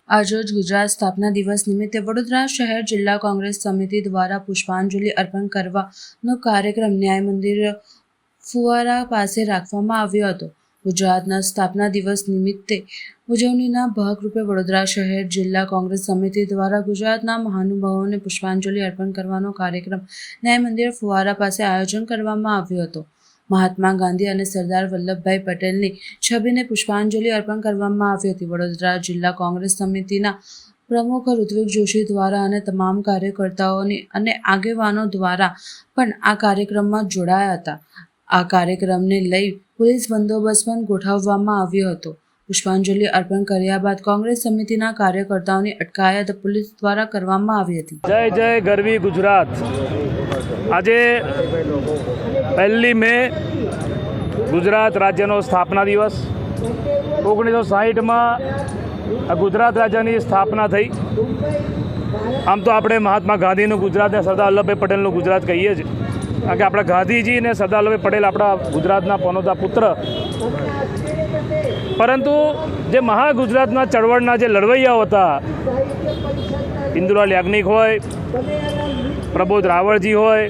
આજરોજ ગુજરાત સ્થાપના દિવસ નિમિત્તે વડોદરા શહેર જિલ્લા કોંગ્રેસ સમિતિ દ્વારા પુષ્પાંજલિ અર્પણ કરવાનો કાર્યક્રમ ન્યાય મંદિર ફુવારા પાસે રાખવામાં આવ્યો હતો। ગુજરાતના સ્થાપના દિવસ નિમિત્તે ઉજવણીના ભાગરૂપે વડોદરા શહેર જિલ્લા કોંગ્રેસ સમિતિ દ્વારા ગુજરાતના મહાનુભાવોને પુષ્પાંજલિ અર્પણ કરવાનો કાર્યક્રમ ન્યાય મંદિર ફુવારા પાસે આયોજન કરવામાં આવ્યો હતો। મહાત્મા ગાંધી અને સરદાર વલ્લભભાઈ પટેલની છબીને પુષ્પાંજલિ અર્પણ કરવામાં આવી હતી। વડોદરા જિલ્લા કોંગ્રેસ સમિતિના પ્રમુખ ઋત્વિક જોશી દ્વારા અને તમામ કાર્યકર્તાઓની અને આગેવાનો દ્વારા પણ આ કાર્યક્રમમાં જોડાયા હતા। આ કાર્યક્રમને લઈ પોલીસ બંદોબસ્ત પણ ગોઠવવામાં આવ્યો હતો। પુષ્પાંજલિ અર્પણ કર્યા બાદ કોંગ્રેસ સમિતિના કાર્યકર્તાઓની અટકાયત પોલીસ દ્વારા કરવામાં આવી હતી। જય જય ગરવી ગુજરાત। આજે 1 મે ગુજરાત રાજ્યનો સ્થાપના દિવસ। 1960માં આ ગુજરાત રાજ્યની સ્થાપના થઈ। આમ તો આપણે મહાત્મા ગાંધીનું ગુજરાત અને સરદાર વલ્લભભાઈ પટેલનું ગુજરાત કહીએ છીએ, કારણ કે આપણા ગાંધીજી અને સરદાર વલ્લભભાઈ પટેલ આપણા ગુજરાતના પનોતા પુત્ર। પરંતુ જે મહાગુજરાતના ચળવળના જે લડવૈયાઓ હતા, ઇન્દુલાલ યાજ્ઞિક હોય, પ્રબોધ રાવળજી હોય,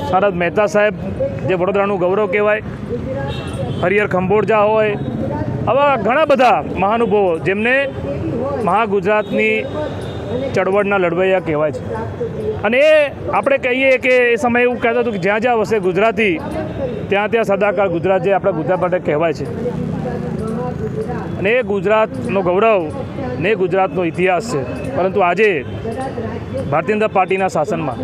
શરદ મહેતા સાહેબ જે વડોદરાનું ગૌરવ કહેવાય, હરિહર ખંભોળજા હોય, આવા ઘણા બધા મહાનુભાવો જેમને મહાગુજરાતની ચળવળના લડવૈયા કહેવાય છે। અને એ આપણે કહીએ કે એ સમયે એવું કહેતા હતું કે જ્યાં જ્યાં વસે ગુજરાતી ત્યાં ત્યાં સદાકાળ ગુજરાત જે આપણા ગુજરાત માટે કહેવાય છે। અને એ ગુજરાતનો ગૌરવ ને ગુજરાતનો ઇતિહાસ છે। પરંતુ આજે ભારતીય જનતા પાર્ટીના શાસનમાં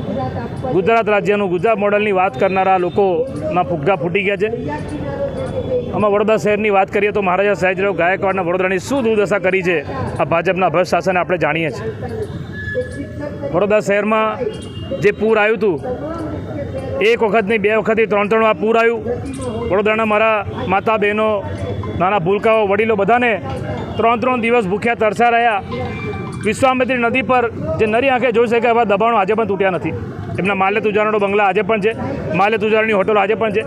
ગુજરાત રાજ્યનું ગુજરાત મોડલની વાત કરનારા લોકોના ફુગ્ગા ફૂટી ગયા છે। આમાં વડોદરા શહેરની વાત કરીએ તો મહારાજા સયાજીરાવ ગાયકવાડના વડોદરાની શું દુર્દશા કરી છે આ ભાજપના ભ્રષ્ટ શાસને આપણે જાણીએ છીએ। વડોદરા શહેરમાં જે પૂર આવ્યું હતું, એક વખત નહીં, 2 વખતથી 3 વાર પૂર આવ્યું। વડોદરાના મારા માતા બહેનો, નાના ભૂલકાઓ, વડીલો બધાને 3 દિવસ ભૂખ્યા તરસ્યા રહ્યા। વિશ્વામિત્રી નદી પર જે નરી આંખે જોઈ શકે એવા દબાણો આજે પણ તૂટ્યા નથી। એમના માલ્ય તુજારાનો બંગલા આજે પણ છે, માલ્ય તુજારાની હોટલો આજે પણ છે।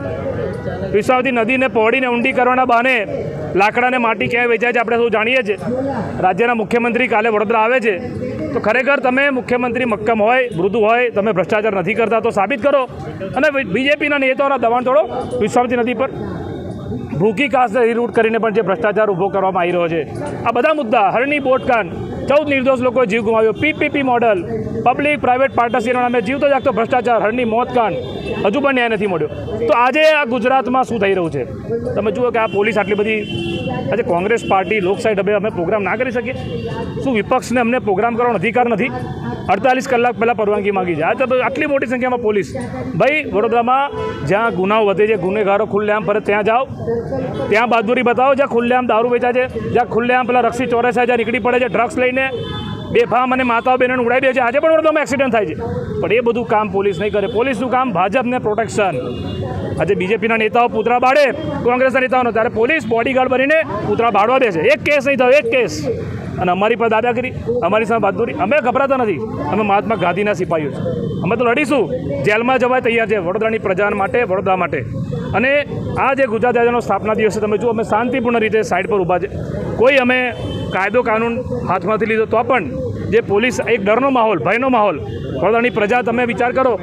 વિશ્વામિત્રી નદીને પહોળીને ઊંડી કરવાના બહાને લાકડાને માટી ક્યાંય વેચાય છે આપણે શું જાણીએ છીએ। રાજ્યના મુખ્યમંત્રી કાલે વડોદરા આવે છે તો ખરેખર તમે મુખ્યમંત્રી મક્કમ હોય, મૃદુ હોય, તમે ભ્રષ્ટાચાર નથી કરતા તો સાબિત કરો અને બીજેપીના નેતાઓના દબાણ તોડો। વિશ્વામિત્રી નદી પર ભૂખી કાસ્ટને રીરૂટ કરીને પણ જે ભ્રષ્ટાચાર ઊભો કરવામાં આવી રહ્યો છે, આ બધા મુદ્દા, હરણી બોટકાંડ, 14 નિર્દોષ લોકોએ જીવ ગુમાવ્યો, પીપીપી મોડલ, પબ્લિક પ્રાઇવેટ પાર્ટનરશીપના નામે જીવતો જાગતો ભ્રષ્ટાચાર, હરણી મોતકાંડ, હજુ પણ ન્યાય નથી મળ્યો। તો આજે આ ગુજરાતમાં શું થઈ રહ્યું છે તમે જુઓ કે આ પોલીસ આટલી બધી, આજે કોંગ્રેસ પાર્ટી લોકશાહી ઢબે અમે પ્રોગ્રામ ના કરી શકીએ? શું વિપક્ષને અમને પ્રોગ્રામ કરવાનો અધિકાર નથી? 48 કલાક પહેલાં પરવાનગી માગી છે, આજે આટલી મોટી સંખ્યામાં પોલીસ। ભાઈ વડોદરામાં જ્યાં ગુનાઓ વધે છે, ગુનેગારો ખુલ્લેઆમ ફરે ત્યાં જાઓ, ત્યાં બહાદુરી બતાવો। જ્યાં ખુલ્લેઆમ દારૂ વેચાય છે, જ્યાં ખુલ્લેઆમ પેલા રક્ષી ચોરેસાય, જ્યાં નીકળી પડે છે ડ્રગ્સ લઈને બેફામ અને માતાઓ બહેનોને ઉડાવી દે છે, આજે પણ વડોદરામાં એક્સિડન્ટ થાય છે। પણ એ બધું કામ પોલીસ નહીં કરે। પોલીસનું કામ ભાજપને પ્રોટેક્શન। આજે બીજેપીના નેતાઓ પૂતળા બાળે કોંગ્રેસના નેતાઓનો, ત્યારે પોલીસ બોડીગાર્ડ બનીને પૂતળા બાળવા દે છે। એક કેસ નહીં થયો, એક કેસ। અને અમારી પર દાદાગીરી, અમારી સામે બહાદુરી। અમે ગભરાતા નથી, અમે મહાત્મા ગાંધીના સિપાહીઓ છીએ। અમે તો લડીશું, જેલમાં જવા તૈયાર છે વડોદરાની પ્રજા માટે, વડોદરા માટે। અને આ જે ગુજરાત રાજ્યનો સ્થાપના દિવસ છે, તમે જુઓ અમે શાંતિપૂર્ણ રીતે સાઈડ પર ઊભા છે। કોઈ અમે કાયદો કાનૂન હાથમાંથી લીધો તો પણ જે પોલીસ, એક ડરનો માહોલ, ભયનો માહોલ। વડોદરાની પ્રજા, તમે વિચાર કરો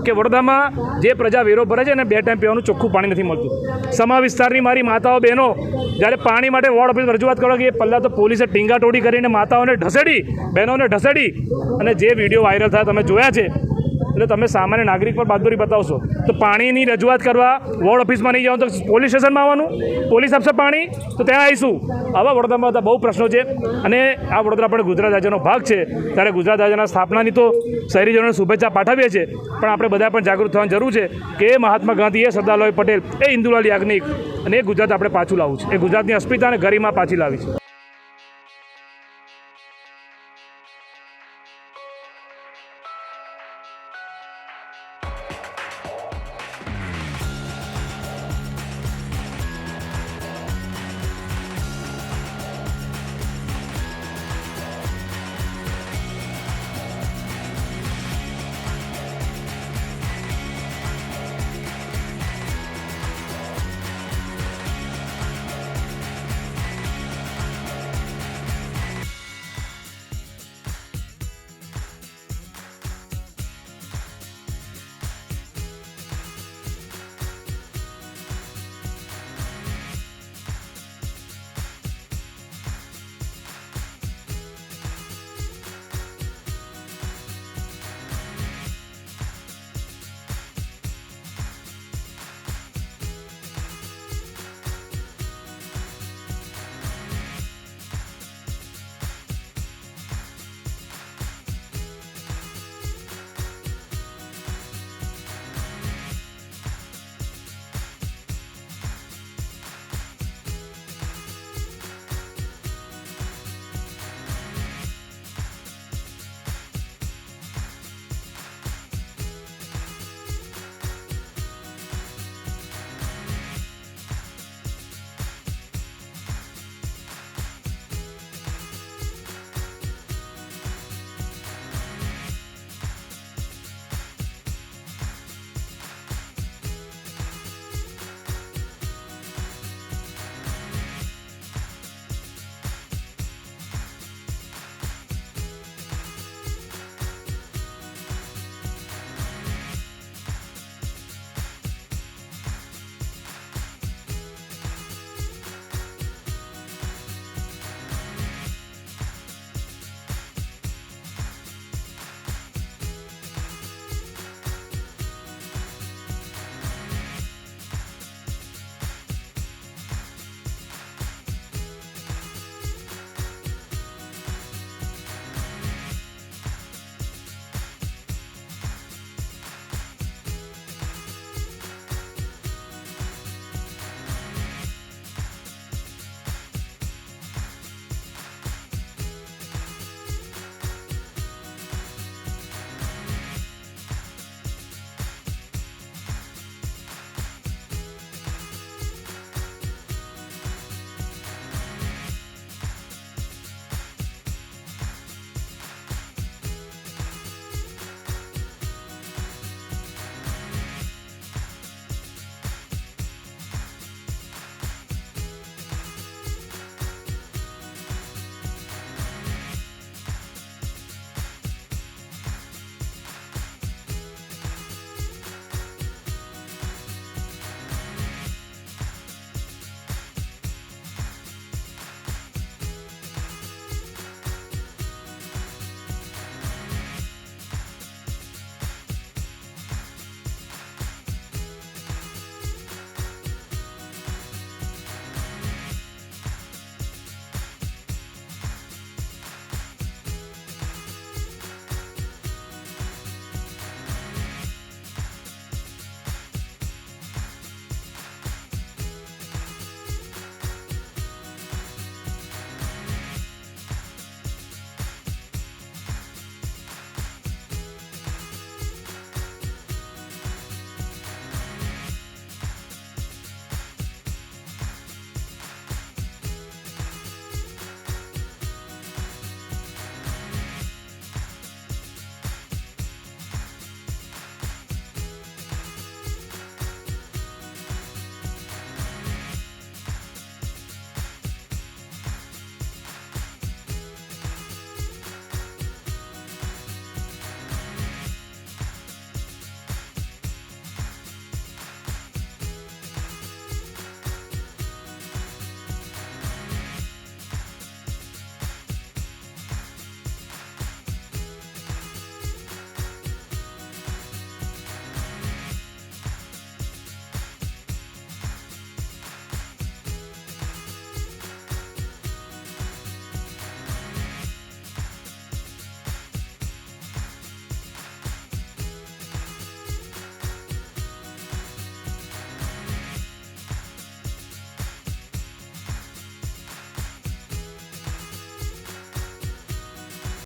કે વડોદરામાં જે પ્રજા વેરો ભરે છે ને 2 ટાઈમ પીવાનું ચોખ્ખું પાણી નથી મળતું। સમા વિસ્તારની મારી માતાઓ બહેનો જ્યારે પાણી માટે વોર્ડ ઓફિસ રજૂઆત કરો કે પહેલાં તો પોલીસે ટીંગાટોડી કરીને માતાઓને ઢસેડી, બહેનોને ઢસેડી। અને જે વિડીયો વાયરલ થયા તમે જોયા છે, એટલે તમે સામાન્ય નાગરિક પર બહાદુરી બતાવશો તો પાણીની રજૂઆત કરવા વોર્ડ ઓફિસમાં નહીં જાઓ તો પોલીસ સ્ટેશનમાં આવવાનું, પોલીસ આપશે પાણી તો ત્યાં આવીશું। આવા વડોદરામાં બધા બહુ પ્રશ્નો છે। અને આ વડોદરા પણ ગુજરાત રાજ્યનો ભાગ છે, ત્યારે ગુજરાત રાજ્યના સ્થાપનાની તો શહેરીજનોને શુભેચ્છા પાઠવીએ છીએ, પણ આપણે બધા પણ જાગૃત થવાની જરૂર છે કે એ મહાત્મા ગાંધી, એ સરદાર વલ્લભભાઈ પટેલ, એ ઇન્દુલાલ યાજ્ઞિક અને એ ગુજરાત આપણે પાછું લાવવું છે। એ ગુજરાતની અસ્મિતા અને ગરિમા પાછી લાવી છે।